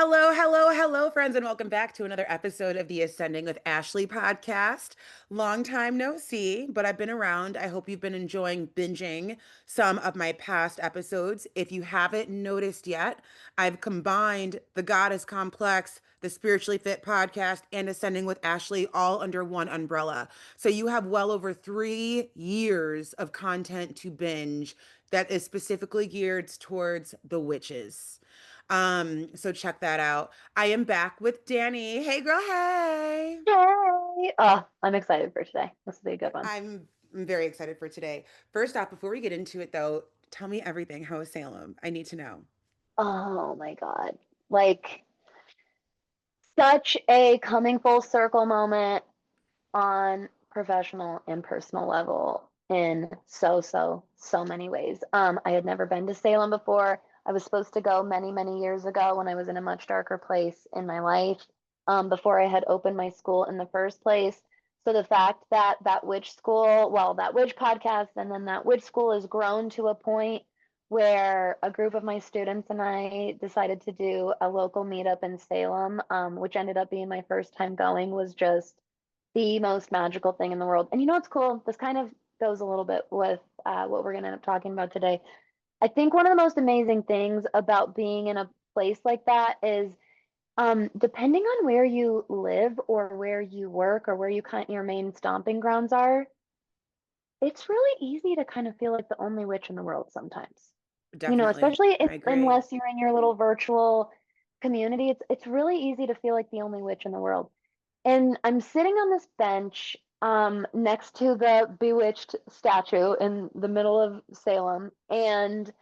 Hello, hello, hello, friends, and welcome back to another episode of the Ascending with Ashley podcast. Long time no see, but I've been around. I hope you've been enjoying binging some of my past episodes. If you haven't noticed yet, I've combined the Goddess Complex, the Spiritually Fit podcast, and Ascending with Ashley all under one umbrella. So you have well over 3 years of content to binge that is specifically geared towards the witches. So check that out. I am back with Dani. Hey girl, hey. Yay! Oh, I'm excited for today. This will be a good one. I'm very excited for today. First off, before we get into it though, tell me everything. How is Salem? I need to know. Oh my God. Like such a coming full circle moment on professional and personal level in so many ways. I had never been to Salem before. I was supposed to go many years ago when I was in a much darker place in my life, before I had opened my school in the first place. So the fact that that witch school, well, that witch podcast, and then that witch school has grown to a point where a group of my students and I decided to do a local meetup in Salem, which ended up being my first time going, was just the most magical thing in the world. And you know what's cool? This kind of goes a little bit with what we're going to end up talking about today. I think one of the most amazing things about being in a place like that is, depending on where you live or where you work or where you kind your main stomping grounds are, it's really easy to kind of feel like the only witch in the world sometimes. You know, Definitely. especially I agree. unless you're in your little virtual community, it's really easy to feel like the only witch in the world. And I'm sitting on this bench next to the Bewitched statue in the middle of Salem, and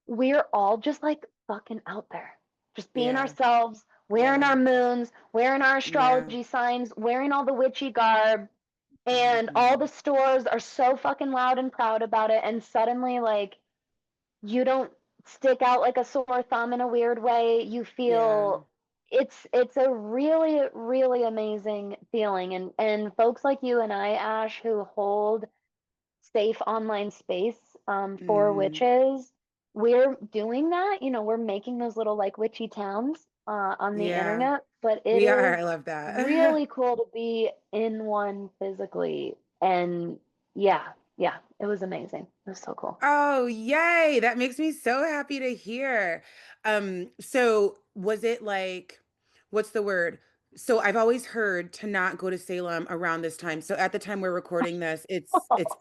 we're all just like fucking out there, just being Yeah. ourselves, wearing Yeah. our moons, wearing our Yeah. astrology signs, wearing all the witchy garb, and all Mhm. the stores are so fucking loud and proud about it. And suddenly, like, you don't stick out like a sore thumb in a weird way. You Yeah. feel it's a really amazing feeling. And folks like you and I, Ash, who hold safe online space for Mm. witches, we're doing that. You know, we're making those little like witchy towns on the Yeah. internet, but it We are. is I love that. really cool to be in one physically. And yeah, it was amazing. It was so cool. Oh, yay. That makes me so happy to hear. So was it like, what's the word? So I've always heard to not go to Salem around this time. So at the time we're recording this, it's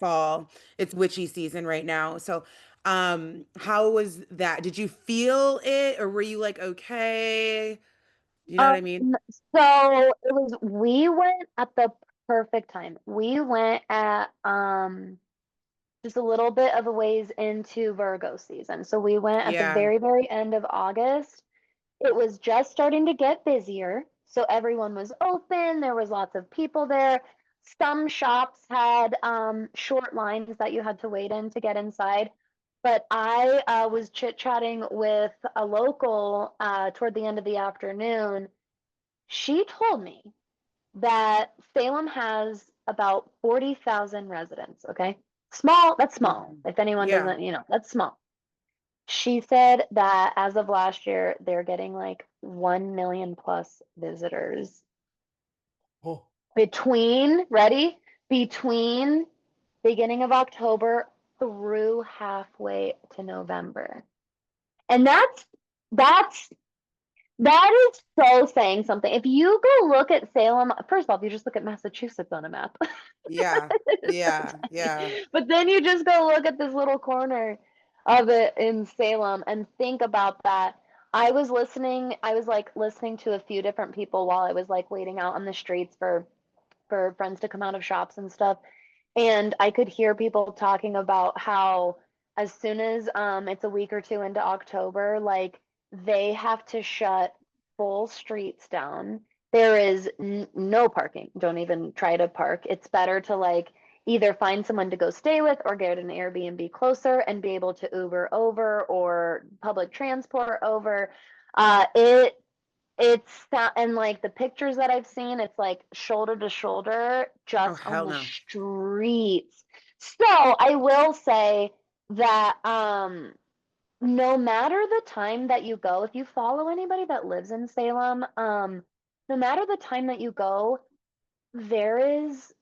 fall. It's witchy season right now. So how was that? Did you feel it or were you like okay? You know what Um, I mean? so it was, we went at the perfect time. We went at just a little bit of a ways into Virgo season. So we went at the Yeah. very end of August. It was just starting to get busier. So everyone was open. There was lots of people there. Some shops had short lines that you had to wait in to get inside. But I was chit-chatting with a local toward the end of the afternoon. She told me that Salem has about 40,000 residents, okay? Small, that's small. Mhm. If anyone Yeah. doesn't, that's small. She said that as of last year, they're getting like 1 million plus visitors Oh. ready? Between beginning of October through halfway to November. And that's that is so saying something. If you go look at Salem, first of all, if you just look at Massachusetts on a map, Yeah. it's so Yeah. Yeah. tiny. But then you just go look at this little corner of it in Salem and think about that. I was like listening to a few different people while I was like waiting out on the streets for friends to come out of shops and stuff. And I could hear people talking about how as soon as it's a week or two into October, like they have to shut full streets down. There is no parking. Don't even try to park. It's better to like either find someone to go stay with or get an Airbnb closer and be able to Uber over or public transport over. It it's and like the pictures that I've seen, it's like shoulder to shoulder Oh, just on hell the no. streets. So I will say that no matter the time that you go, if you follow anybody that lives in Salem, no matter the time that you go, there is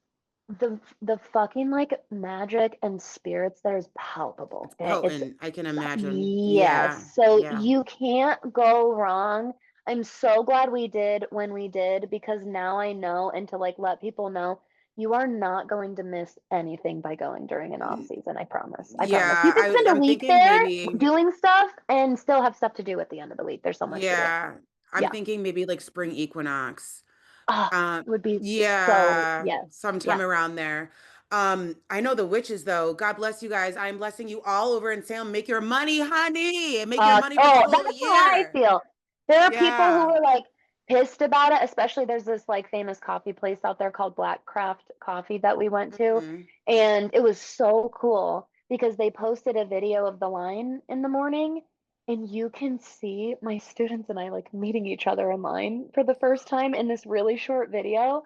the fucking like magic and spirits that is palpable. It's Okay, it's potent. I can imagine. yes. Yeah. So Yeah. you can't go wrong. I'm so glad we did when we did because now I know and to like let people know you are not going to miss anything by going during an off N- season. I promise. I promise. You Yeah. can spend a I'm week thinking there maybe, doing stuff and still have stuff to do at the end of the week. There's so much to do. yeah. I'm Yeah. thinking maybe like spring equinox. Ah, it would be so Yeah, yes. sometime Yeah. around there. I know the witches though. God bless you guys. I am blessing you all over in Salem. Make your money, honey, and make your money for the Oh, whole that's how I year. feel. There are people who Yeah. are like pissed about it, especially there's this like famous coffee place out there called Black Craft Coffee that we went to. Mhm. And it was so cool because they posted a video of the line in the morning and you can see my students and I like meeting each other in line for the first time in this really short video.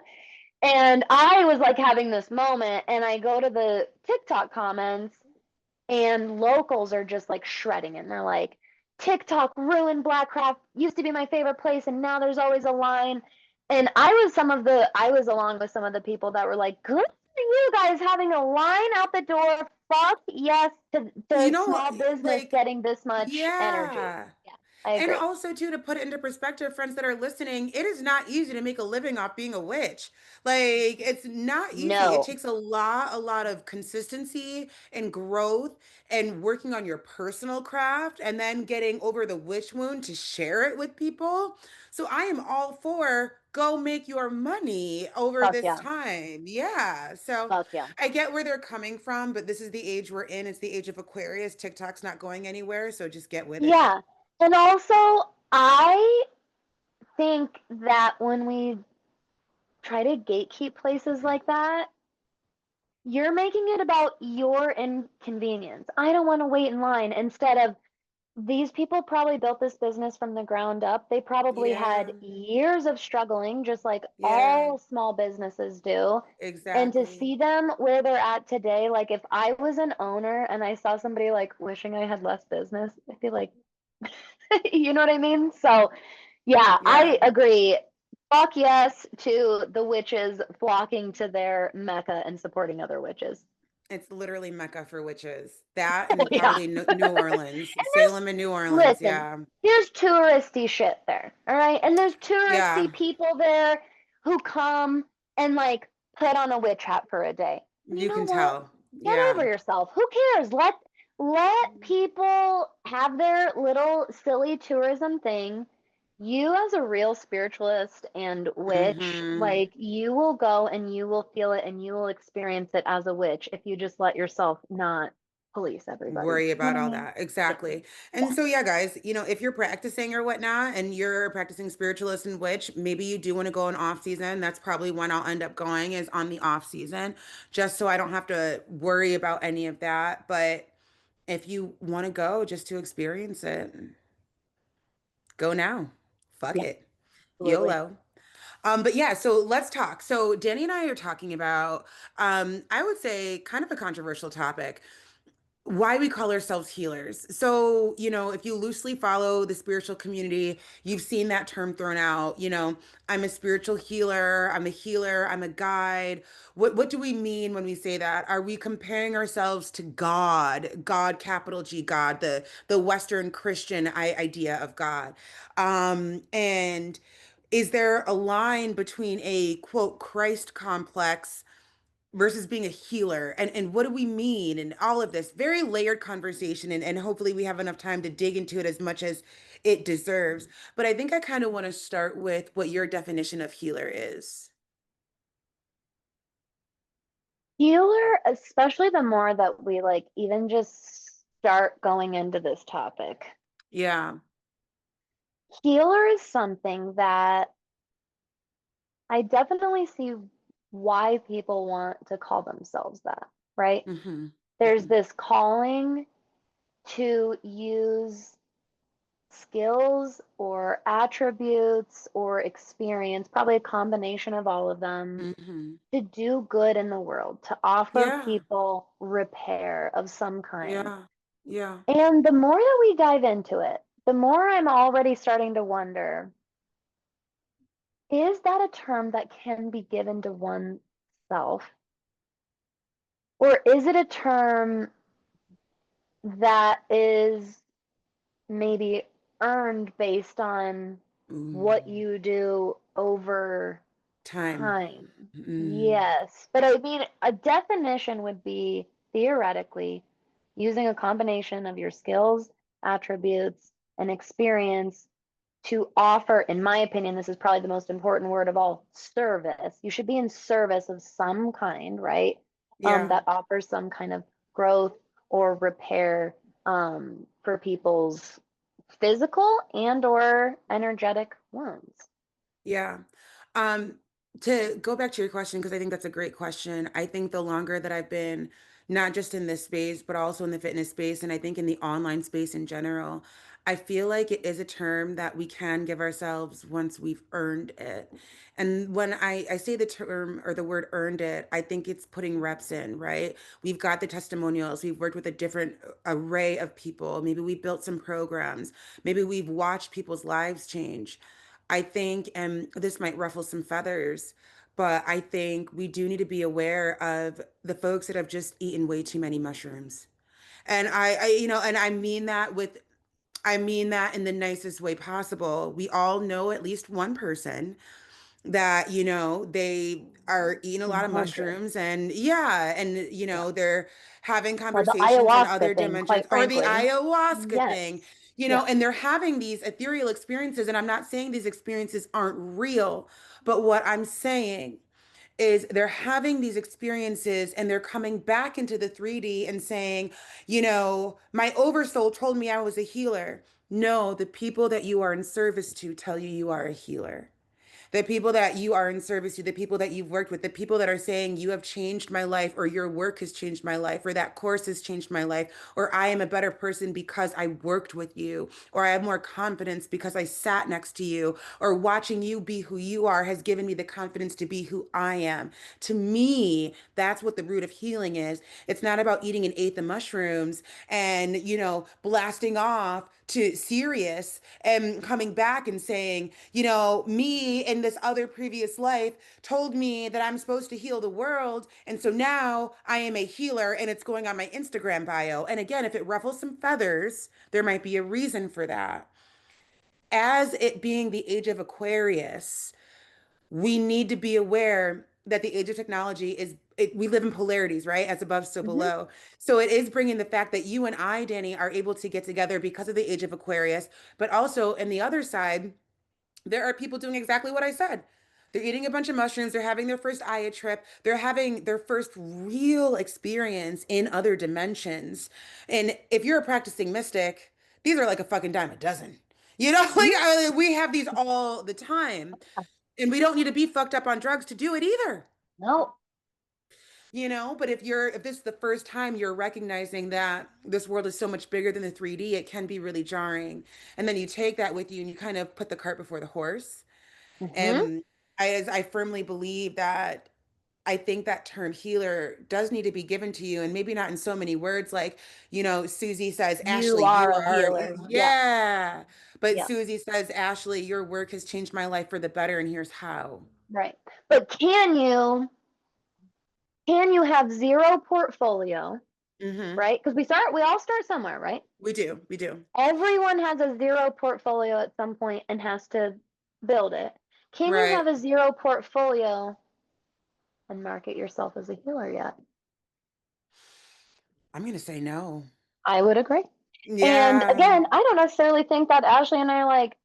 And I was like having this moment and I go to the TikTok comments and locals are just like shredding it. And they're like, TikTok ruined Blackcraft. Used to be my favorite place, and now there's always a line. And I was along with some of the people that were like, good for you guys having a line out the door. Fuck yes You to know, small business like, getting this much energy. yeah. Yeah, I And agree. also, too, to put it into perspective, friends that are listening, it is not easy to make a living off being a witch. Like, it's not easy. It No, takes a lot of consistency and growth and working on your personal craft and then getting over the witch wound to share it with people. So I am all for go make your money over fuck this yeah, time. Yeah. So fuck yeah, I get where they're coming from, but this is the age we're in. It's the age of Aquarius. TikTok's not going anywhere, so just get with it. yeah. And also, I think that when we try to gatekeep places like that, you're making it about your inconvenience. I don't want to wait in line instead of these people probably built this business from the ground up. They probably Yeah. had years of struggling, just like Yeah, all small businesses do. And to exactly. see them where they're at today, like if I was an owner and I saw somebody like wishing I had less business, I'd be like, you know what I mean? So, yeah, Yeah. I agree. Fuck yes to the witches flocking to their mecca and supporting other witches. It's literally Mecca for witches. That Oh and yeah. probably New Orleans, And there's Salem and New Orleans. listen, Yeah. there's touristy shit there, all right? And there's touristy Yeah. people there who come and like put on a witch hat for a day. And you You know can what? tell. Get over Yeah. yourself. Who cares? Let people have their little silly tourism thing. You as a real spiritualist and witch, Hmm. like you will go and you will feel it and you will experience it as a witch if you just let yourself not police everybody. Worry You know about what I all mean? that. Yeah. Exactly. And Yeah. so, yeah, guys, if you're practicing or whatnot and you're practicing spiritualist and witch, maybe you do want to go in off season. That's probably when I'll end up going is on the off season, just so I don't have to worry about any of that. But if you want to go just to experience it, go now. Fuck Yeah, it. absolutely. YOLO. But yeah, so let's talk. So Danny and I are talking about, I would say, kind of a controversial topic, why we call ourselves healers. So, if you loosely follow the spiritual community, you've seen that term thrown out. I'm a spiritual healer, I'm a healer, I'm a guide. What do we mean when we say that? Are we comparing ourselves to God, God, capital G, God, the Western Christian idea of God? And is there a line between a quote Christ complex versus being a healer, and what do we mean, and all of this very layered conversation, and hopefully we have enough time to dig into it as much as it deserves. But I think I kind of want to start with what your definition of healer is. Healer, especially the more that we like even just start going into this topic. Yeah. Healer is something that I definitely see why people want to call themselves that, right? Hmm. There's Hmm. this calling to use skills or attributes or experience, probably a combination of all of them, Hmm. to do good in the world, to offer Yeah. people repair of some kind. Yeah. Yeah. And the more that we dive into it, the more I'm already starting to wonder, is that a term that can be given to oneself? Or is it a term that is maybe earned based on what Mm. you do over Time. time? Mm. Yes. But I mean, a definition would be theoretically using a combination of your skills, attributes, and experience to offer, in my opinion, this is probably the most important word of all, service. You should be in service of some kind, right? Yeah. That offers some kind of growth or repair for people's physical and or energetic wounds. Yeah. Um, to go back to your question, because I think that's a great question. I think the longer that I've been, not just in this space, but also in the fitness space, and I think in the online space in general, I feel like it is a term that we can give ourselves once we've earned it. And when I say the term or the word earned it, I think it's putting reps in, right? We've got the testimonials, we've worked with a different array of people. Maybe we built some programs, maybe we've watched people's lives change. I think, and this might ruffle some feathers, but I think we do need to be aware of the folks that have just eaten way too many mushrooms. And and I mean that in the nicest way possible. We all know at least one person that, they are eating a lot of 100. mushrooms and yeah, and, Yeah. they're having Or the conversations on other ayahuasca thing, dimensions quite or the frankly. ayahuasca Yes. thing, Yeah. and they're having these ethereal experiences. And I'm not saying these experiences aren't real, but what I'm saying is they're having these experiences and they're coming back into the 3D and saying, my oversoul told me I was a healer. No, the people that you are in service to tell you you are a healer. The people that you are in service to, the people that you've worked with, the people that are saying you have changed my life, or your work has changed my life, or that course has changed my life, or I am a better person because I worked with you, or I have more confidence because I sat next to you, or watching you be who you are has given me the confidence to be who I am. To me, that's what the root of healing is. It's not about eating an eighth of mushrooms and, blasting off to Sirius and coming back and saying, me in this other previous life told me that I'm supposed to heal the world. And so now I am a healer and it's going on my Instagram bio. And again, if it ruffles some feathers, there might be a reason for that. As it being the age of Aquarius, we need to be aware that the age of technology we live in polarities, right? As above, so Hmm. below. So it is bringing the fact that you and I, Danny, are able to get together because of the age of Aquarius, but also in the other side, there are people doing exactly what I said. They're eating a bunch of mushrooms. They're having their first Aya trip. They're having their first real experience in other dimensions. And if you're a practicing mystic, these are like a fucking dime a dozen. Like Hmm. we have these all the time. And we don't need to be fucked up on drugs to do it either. No. But if this is the first time you're recognizing that this world is so much bigger than the 3D, it can be really jarring. And then you take that with you and you kind of put the cart before the horse. Hmm. And I firmly believe that I think that term healer does need to be given to you, and maybe not in so many words, like, Susie says, You Ashley, you are a are, healer. Yeah. yeah. But Yeah. Susie says, Ashley, your work has changed my life for the better, and here's how. Right. But can you have zero portfolio, Mm-hmm. right? Because we all start somewhere, right? We do. We do. Everyone has a zero portfolio at some point and has to build it. Can you Right. have a zero portfolio and market yourself as a healer yet? I'm gonna say no. I would agree. And Yeah. again, I don't necessarily think that Ashley and I like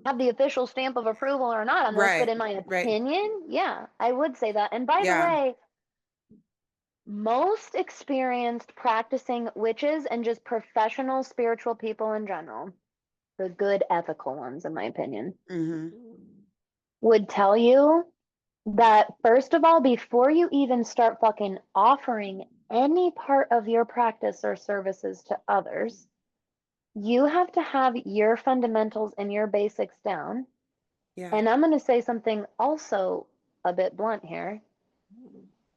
have the official stamp of approval or not on this, but Right. in my Right. opinion, yeah, I would say that. And by the Yeah. way, most experienced practicing witches and just professional spiritual people in general, the good ethical ones, in my opinion, Mm-hmm. would tell you that first of all, before you even start fucking offering any part of your practice or services to others, you have to have your fundamentals and your basics down. Yeah. And I'm going to say something also a bit blunt here.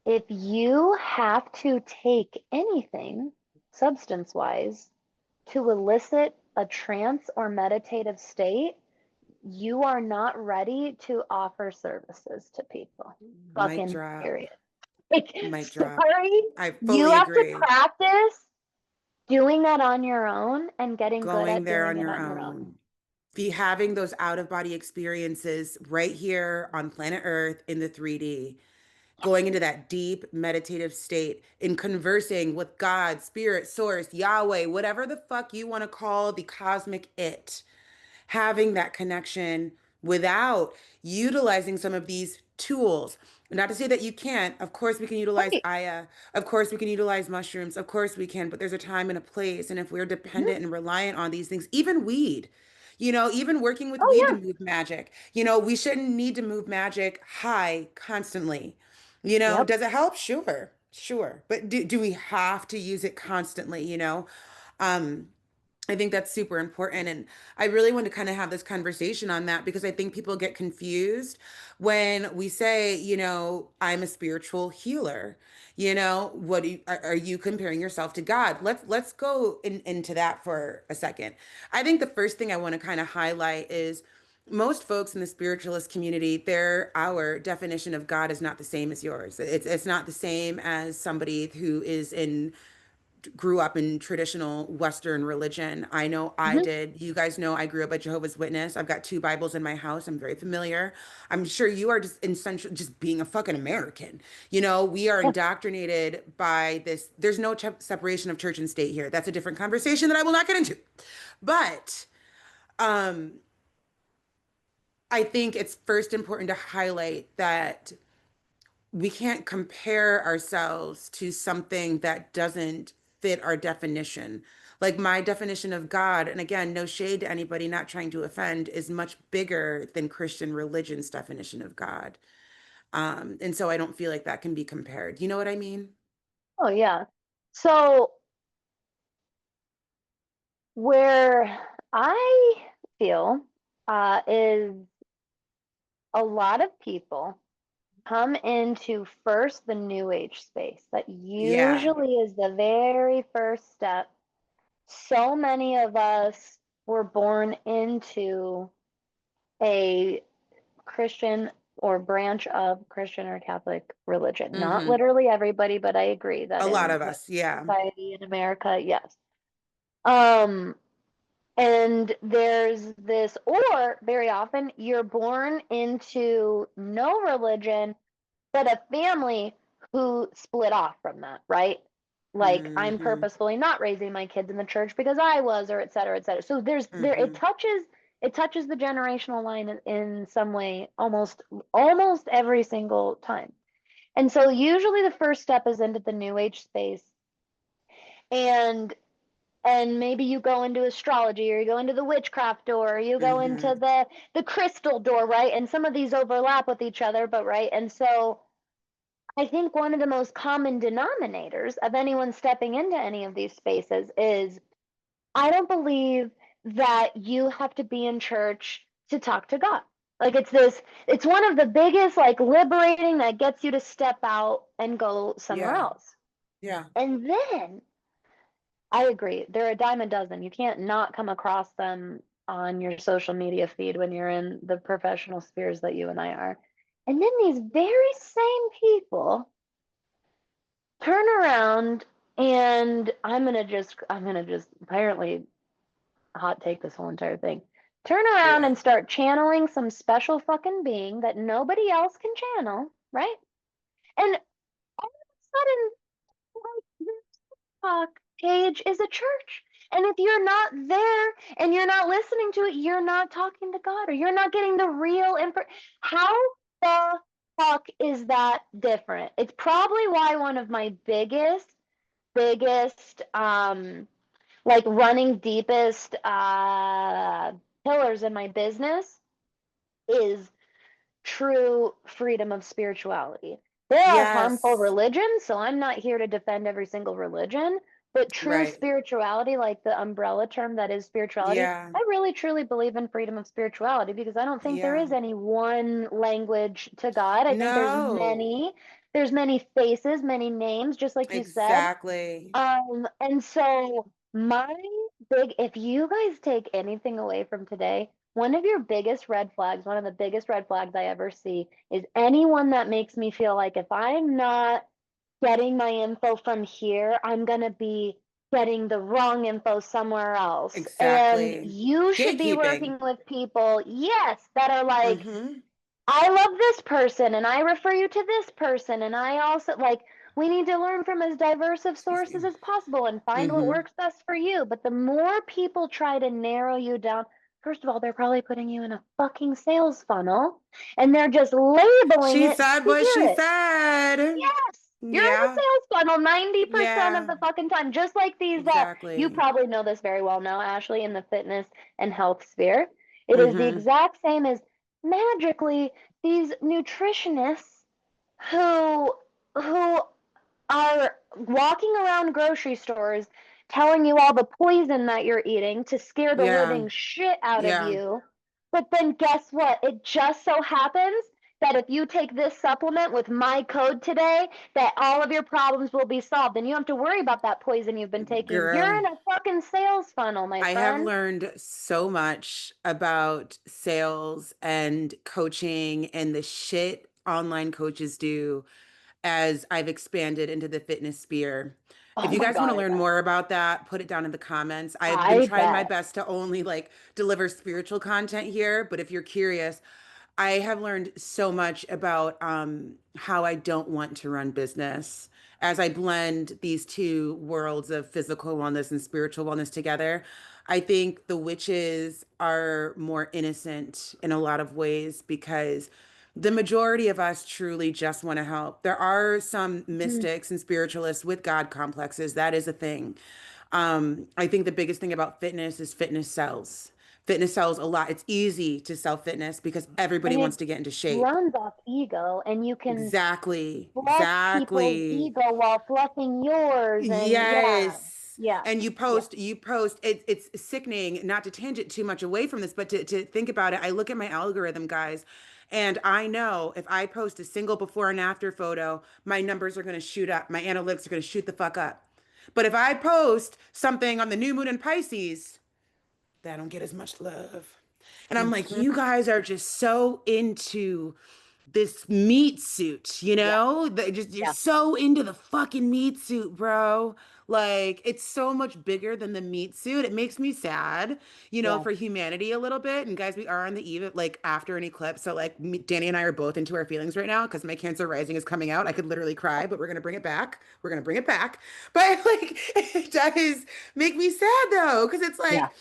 If you have to take anything substance wise, to elicit a trance or meditative state, you are not ready to offer services to people. Mic Fucking drop. period. Like, Mic drop. sorry, I you fully have to agree. practice doing that on your own and getting good Going at there doing on it your on your own. own. Be having those out of body experiences right here on planet Earth in the 3D, going into that deep meditative state in conversing with God, spirit, source, Yahweh, whatever the fuck you want to call the cosmic it, having that connection without utilizing some of these tools. Not to say that you can't. Of course, we can utilize Right. Aya. Of course, we can utilize mushrooms. Of course, we can. But there's a time and a place. And if we're Mhm. dependent and reliant on these things, even weed, even working with Oh, weed to yeah. move magic, we shouldn't need to move magic high constantly. Yep. Does it help? Sure, sure. But do we have to use it constantly? Um, I think that's super important. And I really want to kind of have this conversation on that because I think people get confused when we say, I'm a spiritual healer. What are you comparing yourself to God? Let's go into that for a second. I think the first thing I want to kind of highlight is most folks in the spiritualist community, our definition of God is not the same as yours. It's not the same as somebody who grew up in traditional Western religion. I know I Hmm. did. You guys know I grew up a Jehovah's Witness. I've got two Bibles in my house. I'm very familiar. I'm sure you are just essential, just being a fucking American. We are Yeah. indoctrinated by this. There's no separation of church and state here. That's a different conversation that I will not get into. But um, I think it's first important to highlight that we can't compare ourselves to something that doesn't fit our definition. Like my definition of God, and again, no shade to anybody, not trying to offend, is much bigger than Christian religion's definition of God. And so I don't feel like that can be compared. You know what I mean? Oh, yeah. So, where I feel is a lot of people come into first the new age space. That Yeah. usually is the very first step. So many of us were born into a Christian or branch of Christian or Catholic religion. Not Hmm. literally everybody, but I agree that A lot in of like us. Yeah. society in America, yes. Um, and there's this, or very often you're born into no religion, but a family who split off from that, right? Like I'm Hmm. purposefully not raising my kids in the church because I was, or et cetera, et cetera. So Hmm. it touches the generational line in some way almost every single time. And so usually the first step is into the new age space. And maybe you go into astrology or you go into the witchcraft door or you go Hmm. into the crystal door, right? And some of these overlap with each other, but right. And so I think one of the most common denominators of anyone stepping into any of these spaces is I don't believe that you have to be in church to talk to God. Like it's one of the biggest, like, liberating that gets you to step out and go somewhere Yeah. else. Yeah. And then I agree, they're a dime a dozen. You can't not come across them on your social media feed when you're in the professional spheres that you and I are. And then these very same people turn around and I'm gonna just apparently hot take this whole entire thing. Turn Do around and it. start channeling some special fucking being that nobody else can channel, right? And all of a sudden, like, this page is a church. And if you're not there and you're not listening to it, you're not talking to God or you're not getting the real info. How the fuck is that different? It's probably why one of my biggest like running deepest pillars in my business is true freedom of spirituality. There are harmful Yes. religions, so I'm not here to defend every single religion, but true Right. spirituality, like the umbrella term that is spirituality, Yeah. I really truly believe in freedom of spirituality because I don't think there Yeah. is any one language to God. I think there's No. many. There's many faces, many names, just like you said. Exactly. And so my if you guys take anything away from today, one of your biggest red flags, one of the biggest red flags I ever see is anyone that makes me feel like if I'm not getting my info from here, I'm gonna be getting the wrong info somewhere else. And Exactly. you should be Gatekeeping. working with people, yes, that are like, Mm-hmm. I love this person and I refer you to this person. And I also like, we need to learn from as diverse of Excuse sources me. as possible and find what Mm-hmm. works best for you. But the more people try to narrow you down, first of all, they're probably putting you in a fucking sales funnel and they're just labeling She it said what she spirit. said. Yes, you're in the Yeah. sales funnel 90% of Yeah. the fucking time. Just like these, you Exactly. probably know this very well now, Ashley, in the fitness and health sphere. It is the Mm-hmm. exact same as magically these nutritionists who who are walking around grocery stores telling you all the poison that you're eating to scare the Yeah. living shit out of Yeah. you. But then guess what? It just so happens that if you take this supplement with my code today, that all of your problems will be solved and you don't have to worry about that poison you've been taking. You're Girl. in a fucking sales funnel, my I have friend. learned so much about sales and coaching and the shit online coaches do as I've expanded into the fitness sphere. If Oh you my guys want God, to I learn bet. more about that, put it down in the comments. I've been I trying my bet. best to only like deliver spiritual content here, but if you're curious, I have learned so much about how I don't want to run business as I blend these two worlds of physical wellness and spiritual wellness together. I think the witches are more innocent in a lot of ways because the majority of us truly just want to help. There are some Mhm. mystics and spiritualists with God complexes. That is a thing. I think the biggest thing about fitness is fitness sells. Fitness sells a lot. It's easy to sell fitness because everybody And wants it to get into shape. runs off ego, and you can Exactly. flex people's Exactly. ego while fluffing yours. And yeah, Yes. yeah, And yeah, you post, it's sickening, not to tangent too much away from this, but to think about it. I look at my algorithm, guys, and I know if I post a single before and after photo, my numbers are going to shoot up. My analytics are going to shoot the fuck up. But if I post something on the new moon in Pisces, that don't get as much love. And I'm like, you hmm, guys are just so into this meat suit, you yeah, know? They just you're yeah, so into the fucking meat suit, bro. Like it's so much bigger than the meat suit. It makes me sad, yeah. for humanity a little bit. And guys, we are on the eve of like after an eclipse. So like Danny and I are both into our feelings right now because my Cancer rising is coming out. I could literally cry, but we're gonna bring it back. We're gonna bring it back. But like it does make me sad though, because it's Yeah. like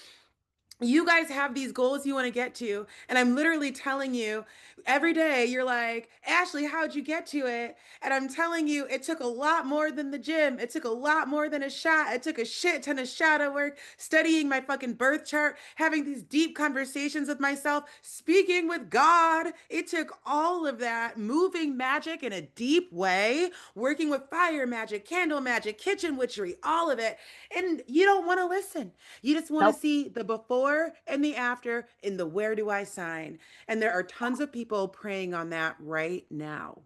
you guys have these goals you want to get to, and I'm literally telling you every day, you're like, Ashley, how'd you get to it? And I'm telling you, it took a lot more than the gym. It took a lot more than a shot. It took a shit ton of shadow work, studying my fucking birth chart, having these deep conversations with myself, speaking with God. It took all of that, moving magic in a deep way, working with fire magic, candle magic, kitchen witchery, all of it. And you don't want to listen. You just want to Nope. see the before and the after in the where do I sign? And there are tons of people praying on that right now.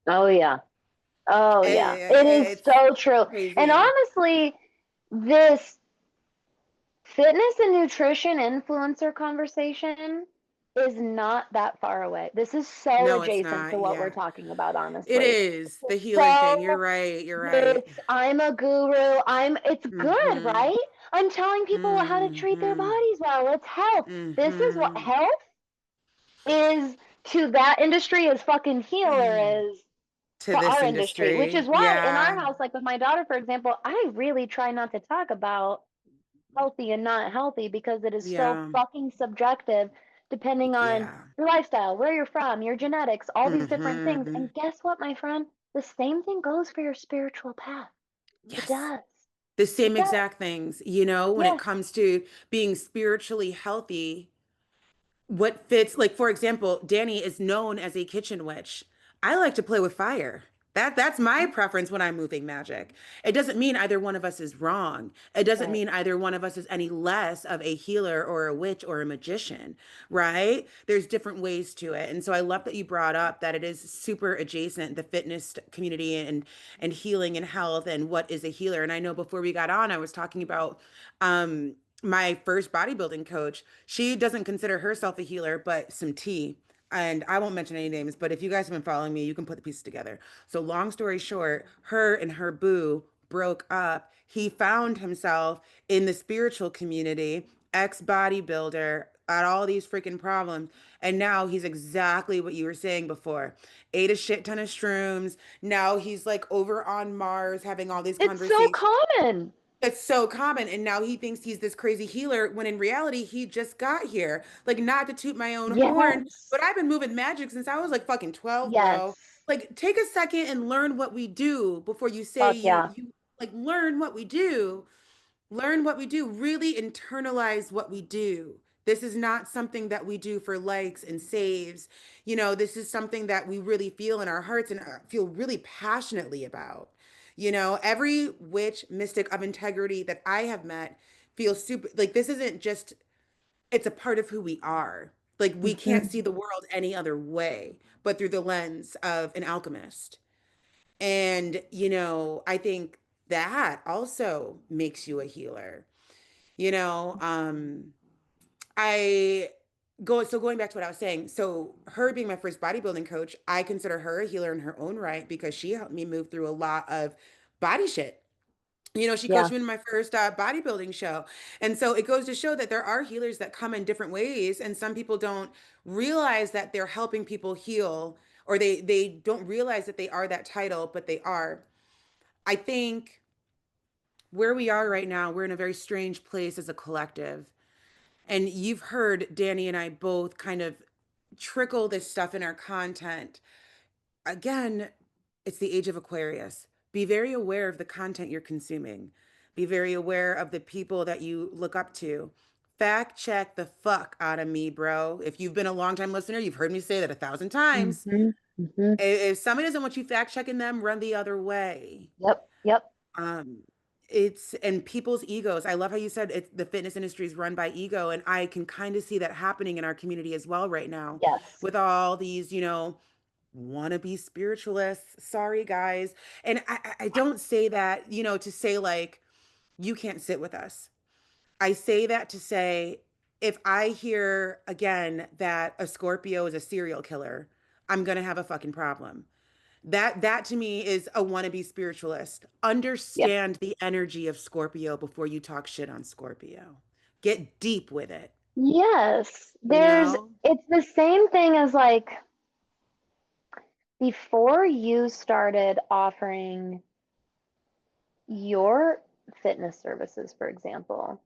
Oh, yeah. Oh, yeah. It is It's so true. And crazy. honestly, this fitness and nutrition influencer conversation is not that far away. This is so No, it's adjacent to not. what we're Yeah. talking about, It honestly. is the healing thing. You're So right. You're this, right. I'm a guru. It's good, Mm-hmm. right? I'm telling people how to treat their Mm-hmm. bodies well. It's health. This is what Mm-hmm. health is to that industry as fucking healer is To to this our industry, which is industry. why in our Yeah. house, like with my daughter, for example, I really try not to talk about healthy and not healthy because it is so Yeah. fucking subjective depending on Yeah. your lifestyle, where you're from, your genetics, all these different things. Mm-hmm. And guess what, my friend? The same thing goes for your spiritual path. It Yes. does. The It same does. exact things, when it Yes. comes to being spiritually healthy, what fits, like, for example, Dani is known as a kitchen witch. I like to play with fire. That's my preference when I'm moving magic. It doesn't mean either one of us is wrong. It doesn't Right. mean either one of us is any less of a healer or a witch or a magician, right? There's different ways to it. And so I love that you brought up that it is super adjacent, the fitness community and healing and health and what is a healer. And I know before we got on, I was talking about my first bodybuilding coach. She doesn't consider herself a healer, but some tea. And I won't mention any names, but if you guys have been following me, you can put the pieces together. So, long story short, her and her boo broke up. He found himself in the spiritual community, ex bodybuilder, had all these freaking problems. And now he's exactly what you were saying before. Ate a shit ton of shrooms. Now he's like over on Mars having all these It's so conversations. common. It's so common. And now he thinks he's this crazy healer when in reality, he just got here. Like, not to toot my own horn, Yes. but I've been moving magic since I was like fucking 12, bro. Yes. Like, take a second and learn what we do before you say Fuck yeah. you like learn what we do. Learn what we do. Really internalize what we do. This is not something that we do for likes and saves. This is something that we really feel in our hearts and feel really passionately about. Every witch, mystic of integrity that I have met feels super like this isn't just, it's a part of who we are. Like, we can't Hmm. see the world any other way but through the lens of an alchemist. And, I think that also makes you a healer. You know, I going back to what I was saying. So, her being my first bodybuilding coach, I consider her a healer in her own right because she helped me move through a lot of body shit. She coached Yeah. me in my first bodybuilding show. And so it goes to show that there are healers that come in different ways. And some people don't realize that they're helping people heal, or they don't realize that they are that title, but they are. I think where we are right now, we're in a very strange place as a collective. And you've heard Dani and I both kind of trickle this stuff in our content. Again, it's the age of Aquarius. Be very aware of the content you're consuming. Be very aware of the people that you look up to. Fact check the fuck out of me, bro. If you've been a longtime listener, you've heard me say that 1,000 times. Hmm. Hmm. If somebody doesn't want you fact checking them, run the other way. Yep. Yep. Um, it's and people's egos. I love how you said it's the fitness industry is run by ego, and I can kind of see that happening in our community as well right now, Yes. with all these, wannabe spiritualists. Sorry, guys. And I don't say that, to say like you can't sit with us. I say that to say if I hear again that a Scorpio is a serial killer, I'm gonna have a fucking problem. That to me is a wannabe spiritualist. Yep. Understand the energy of Scorpio before you talk shit on Scorpio. Get deep with it, Yes. you know? It's the same thing as like before you started offering your fitness services, for example,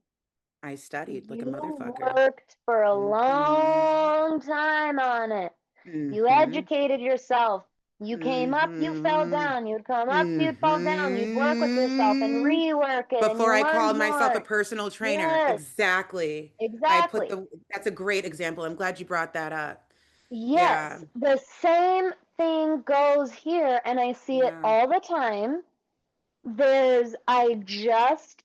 I studied like a you motherfucker. worked for a Mm-hmm. long time on it. You Mm-hmm. educated yourself. You came up, you fell Mm-hmm. down. You'd come up, you'd fall down. You'd work with yourself and Mm-hmm. rework it, and Before you I learned called myself a more. personal trainer. Yes, Exactly. exactly. That's a great example. I'm glad you brought that up. Yeah. Yes, the same thing goes here, and I see it Yeah. all the time. I just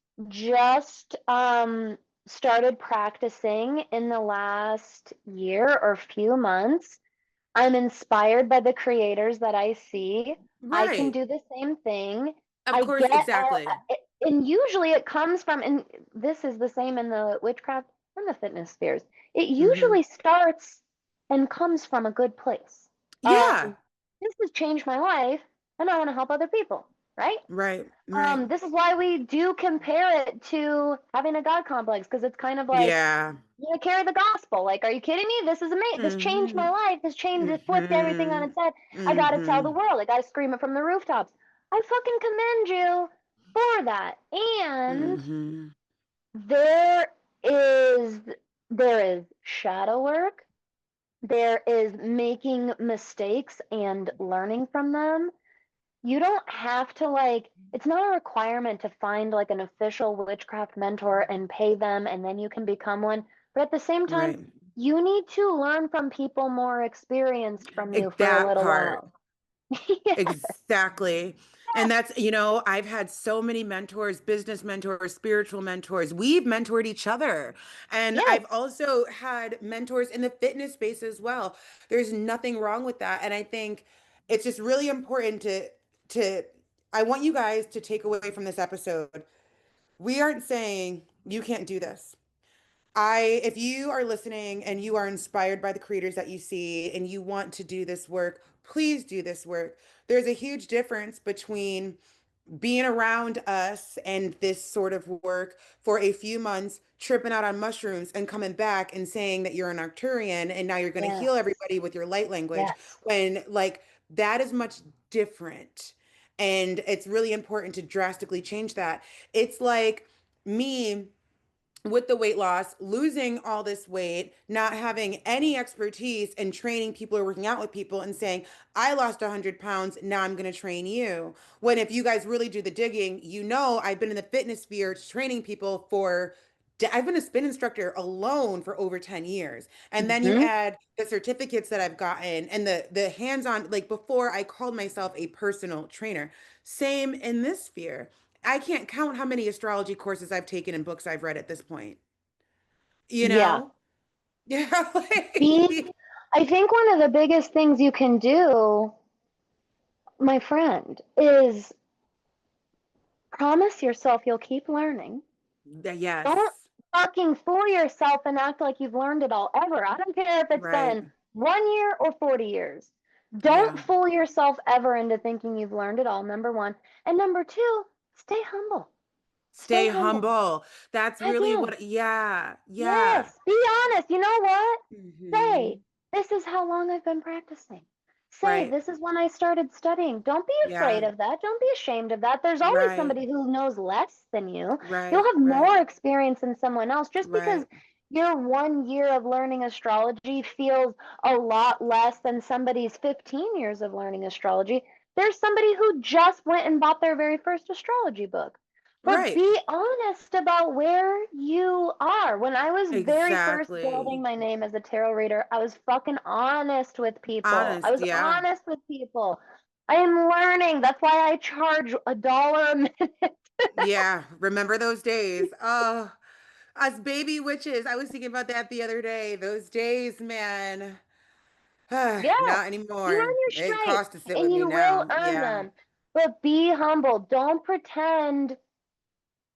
started practicing in the last year or few months. I'm inspired by the creators that I see. I can Right. do the same thing. Of I course, get exactly. and usually it comes from, and this is the same in the witchcraft and the fitness spheres. It Hmm. usually starts and comes from a good place. Yeah. This has changed my life, and I want to help other people, right? Right. Right. This is why we do compare it to having a God complex, because it's kind of like Yeah. you carry the gospel. Like, are you kidding me? This is amazing. This changed Hmm. my life. This changed, this flipped everything on Hmm. its head. I got to tell the Hmm. world. I got to scream it from the rooftops. I fucking commend you for that. And Hmm. there is there is shadow work. There is making mistakes and learning from them. You don't have to like, it's not a requirement to find like an official witchcraft mentor and pay them and then you can become one. But at the same time, Right. you need to learn from people more experienced from you for a That little part. while. Yeah. Exactly. And that's, I've had so many mentors, business mentors, spiritual mentors. We've mentored each other. And Yes. I've also had mentors in the fitness space as well. There's nothing wrong with that. And I think it's just really important to I want you guys to take away from this episode. We aren't saying you can't do this. If you are listening and you are inspired by the creators that you see and you want to do this work, please do this work. There's a huge difference between being around us and this sort of work for a few months, tripping out on mushrooms and coming back and saying that you're an Arcturian and now you're going to heal Yes. everybody with your light language Yes. when like that is much different. And it's really important to drastically change that. It's like me with the weight loss, losing all this weight, not having any expertise and training people or working out with people and saying, I lost 100 pounds, now I'm going to train you. When if you guys really do the digging, I've been in the fitness sphere training people I've been a spin instructor alone for over 10 years. And then you Hmm. add the certificates that I've gotten and the hands-on, like before I called myself a personal trainer. Same in this sphere. I can't count how many astrology courses I've taken and books I've read at this point. You Yeah. know? Yeah, Be, like, I think one of the biggest things you can do, my friend, is promise yourself you'll keep learning. Don't yes, fucking fool yourself and act like you've learned it all ever. I don't care if it's right. been 1 year or 40 years. Don't Yeah. fool yourself ever into thinking you've learned it all, number one. And number two, stay humble. Stay Stay humble. humble. That's really Again, what, yeah, yeah. yes, be honest. You know what? Say, Hmm. this is how long I've been practicing. Say, Right. this is when I started studying. Don't be afraid Yeah. of that. Don't be ashamed of that. There's always Right. somebody who knows less than you. You'll Right. have Right. more experience than someone else. Just because Right. your 1 year of learning astrology feels a lot less than somebody's 15 years of learning astrology, there's somebody who just went and bought their very first astrology book. But Right. be honest about where you are. When I was very first building Exactly. my name as a tarot reader, I was fucking honest with people. I Honest. was Yeah. honest with people. I am learning. That's why I charge $1 a minute. Yeah. Remember those days? Oh, us baby witches. I was thinking about that the other day. Those days, man. Yes, Not you anymore. earn your It stripes costs to sit with and me you will now. earn Yeah. them. But be humble. Don't pretend.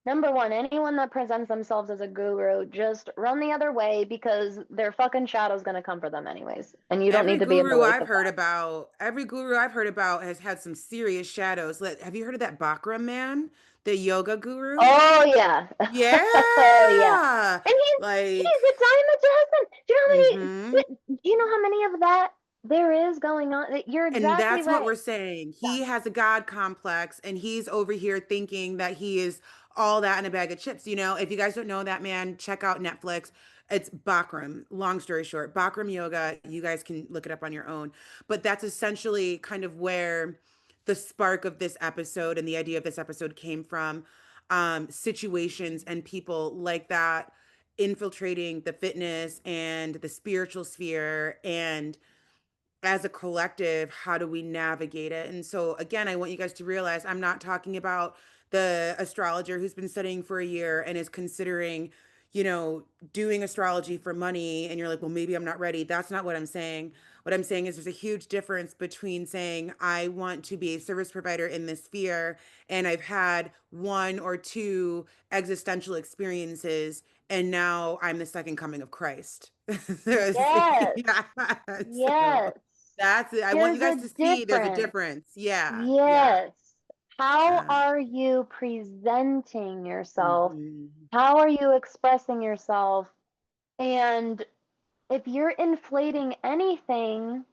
Number one, anyone that presents themselves as a guru, just run the other way because their fucking shadow's gonna come for them anyways. And you don't need to be in the wake of that. Every guru I've heard about has had some serious shadows. Have you heard of that Bakram man, the yoga guru? Oh yeah. Oh yeah. Yeah. And Like, he's a time adjustment. Do you know how many mm-hmm. do you know how many of that there is going on? You're And exactly that's what right. we're saying. Yeah. He has a God complex and he's over here thinking that he is all that in a bag of chips. If you guys don't know that man, check out Netflix. It's Bikram. Long story short, Bikram yoga. You guys can look it up on your own. But that's essentially kind of where the spark of this episode and the idea of this episode came from. Situations and people like that infiltrating the fitness and the spiritual sphere, and as a collective, how do we navigate it? And so, again, I want you guys to realize I'm not talking about the astrologer who's been studying for a year and is considering, you know, doing astrology for money. And you're like, well, maybe I'm not ready. That's not what I'm saying. What I'm saying is there's a huge difference between saying, I want to be a service provider in this sphere, and I've had one or two existential experiences, and now I'm the second coming of Christ. Yes. Yeah. So Yes. that's it. I want you There's guys a to see there's a difference. difference. Yeah. Yeah. Yes. How Yeah. are you presenting yourself? Hmm. How are you expressing yourself? And if you're inflating anything,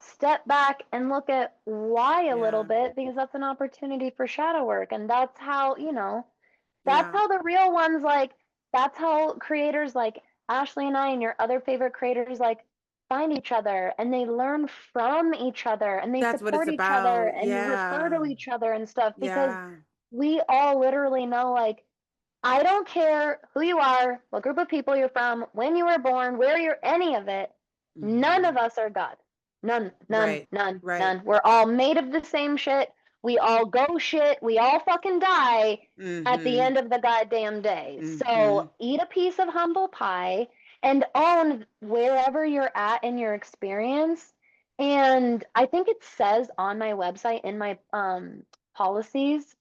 step back and look at why a little Yeah. bit because that's an opportunity for shadow work. And that's how, that's Yeah. how the real ones like, that's how creators like Ashley and I and your other favorite creators like find each other and they learn from each other and they That's what it's support each other about. and refer Yeah. to each other and stuff because Yeah. we all literally know like I don't care who you are, what group of people you're from, when you were born, where you're any of it. None of Hmm. us are God. None, none, Right. none, Right. none. We're all made of the same shit. We all go shit. We all fucking die at the Mm-hmm. end of the goddamn day. Mm-hmm. So eat a piece of humble pie and own wherever you're at in your experience. And I think it says on my website in my policies,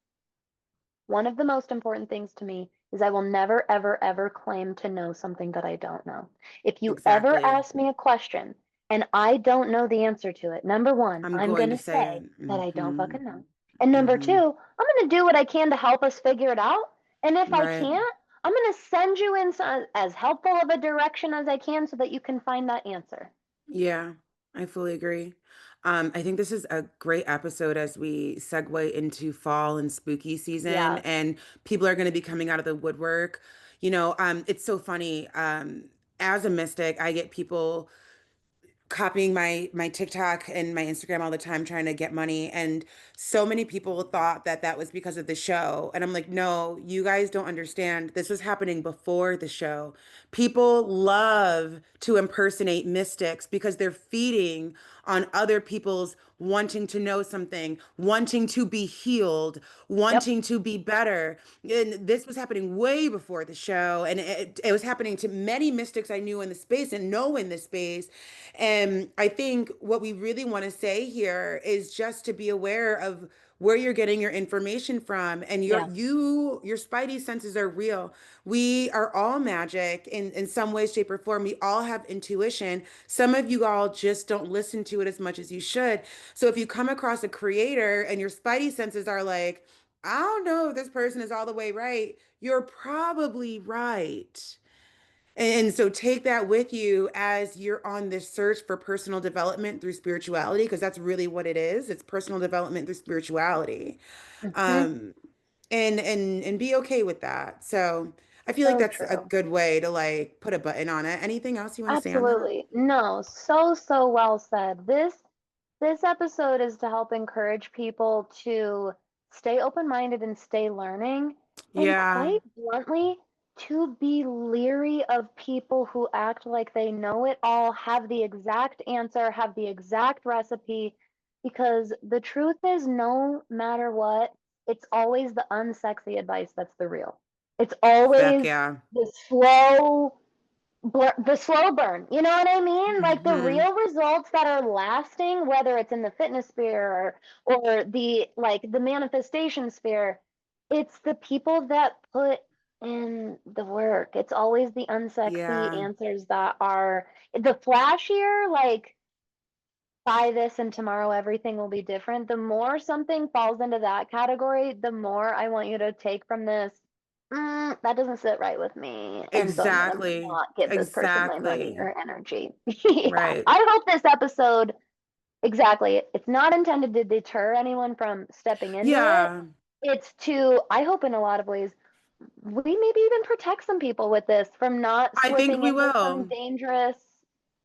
one of the most important things to me is I will never, ever, ever claim to know something that I don't know. If you ever Exactly. ask me a question and I don't know the answer to it, number one, I'm I'm going going to to say say it. that I don't Mm-hmm. fucking know. And number two, Mm-hmm. I'm going to do what I can to help us figure it out. And if I Right. can't, I'm going to send you in as helpful of a direction as I can so that you can find that answer. Yeah, I fully agree. I think this is a great episode as we segue into fall and spooky season, Yes. and people are going to be coming out of the woodwork. It's so funny. As a mystic, I get people copying my TikTok and my Instagram all the time trying to get money, and so many people thought that that was because of the show, and I'm like, no, you guys don't understand, this was happening before the show. People love to impersonate mystics because they're feeding on other people's wanting to know something, wanting to be healed, Yep. wanting to be better. And this was happening way before the show. And it was happening to many mystics I knew in the space and know in the space. And I think what we really want to say here is just to be aware of where you're getting your information from, and Yeah. your spidey senses are real. We are all magic in some way, shape, or form. We all have intuition. Some of you all just don't listen to it as much as you should. So if you come across a creator and your spidey senses are like, I don't know if this person is all the way right, you're probably right. And so take that with you as you're on this search for personal development through spirituality, because that's really what it is. It's personal development through spirituality. Hmm. Um, and be okay with that. So I feel like So that's a true. good way to like put a button on it. Anything else you want to say on that? Absolutely. No, so, so well said. This episode is to help encourage people to stay open-minded and stay learning, and Yeah, quite bluntly, to be leery of people who act like they know it all, have the exact answer, have the exact recipe, because the truth is, no matter what, it's always the unsexy advice that's the real. It's fuck always yeah. the slow burn. You know what I mean? Like the Hmm. real results that are lasting, whether it's in the fitness sphere or the like the manifestation sphere, it's the people that put in the work. It's always the unsexy Yeah. answers that are the flashier, like buy this and tomorrow everything will be different. The more something falls into that category, the more I want you to take from this. That doesn't sit right with me. And so I'm going to Exactly. not give this person my money Exactly. or energy. Yeah. Right. I hope this episode, exactly, it's not intended to deter anyone from stepping into it. Yeah. It's to, I hope in a lot of ways, we maybe even protect some people with this from not I think slipping we into some will. dangerous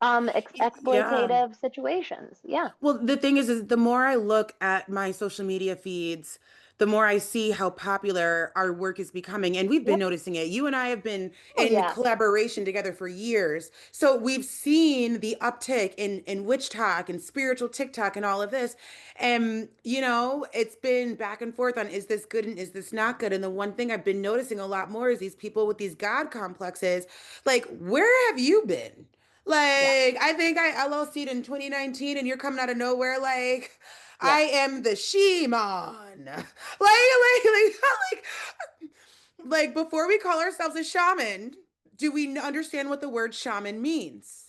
Yeah. exploitative situations. Yeah. Well, the thing is the more I look at my social media feeds, the more I see how popular our work is becoming. And we've been Yep. noticing it. You and I have been Oh in yeah. collaboration together for years. So we've seen the uptick in witch talk and spiritual TikTok and all of this. And, it's been back and forth on is this good and is this not good? And the one thing I've been noticing a lot more is these people with these God complexes. Like, where have you been? Yeah. Like, I think I LLC'd in 2019 and you're coming out of nowhere like, Yeah. I am the shaman. Like before we call ourselves a shaman, do we understand what the word shaman means?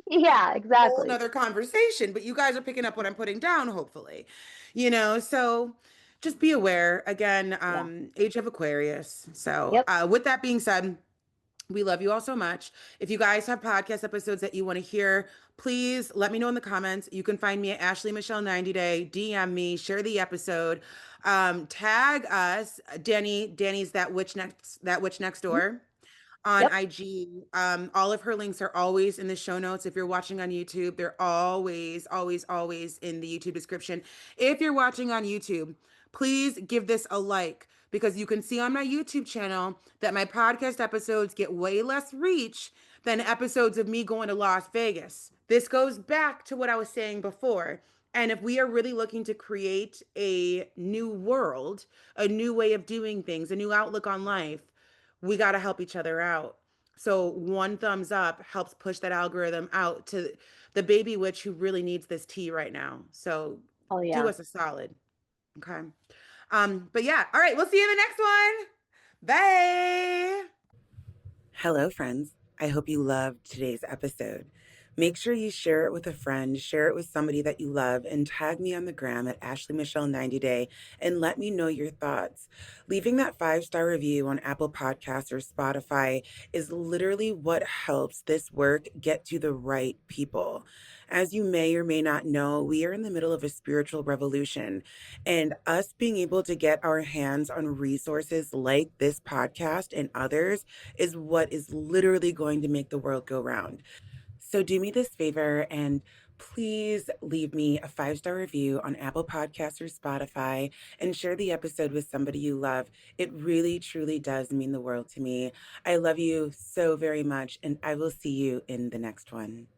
Yeah, Whole exactly. nother conversation, but you guys are picking up what I'm putting down, hopefully. So just be aware. Again, Yeah. age of Aquarius. So Yep. with that being said, we love you all so much. If you guys have podcast episodes that you want to hear, please let me know in the comments. You can find me at Ashley Michelle 90 Day. DM me, share the episode, tag us. Danny's that witch next Mhm. door on Yep. IG. All of her links are always in the show notes. If you're watching on YouTube, they're always, always, always in the YouTube description. If you're watching on YouTube, please give this a like because you can see on my YouTube channel that my podcast episodes get way less reach than episodes of me going to Las Vegas. this goes back to what I was saying before. And if we are really looking to create a new world, a new way of doing things, a new outlook on life, we got to help each other out. So one thumbs up helps push that algorithm out to the baby witch who really needs this tea right now. So Oh do yeah. us a solid. Okay. But yeah, all right, we'll see you in the next one. Bye. Hello, friends. I hope you loved today's episode. Make sure you share it with a friend, share it with somebody that you love, and tag me on the gram at Ashley Michelle 90day and let me know your thoughts. Leaving that 5-star review on Apple Podcasts or Spotify is literally what helps this work get to the right people. As you may or may not know, we are in the middle of a spiritual revolution, and us being able to get our hands on resources like this podcast and others is what is literally going to make the world go round. So do me this favor and please leave me a 5-star review on Apple Podcasts or Spotify and share the episode with somebody you love. It really, truly does mean the world to me. I love you so very much, and I will see you in the next one.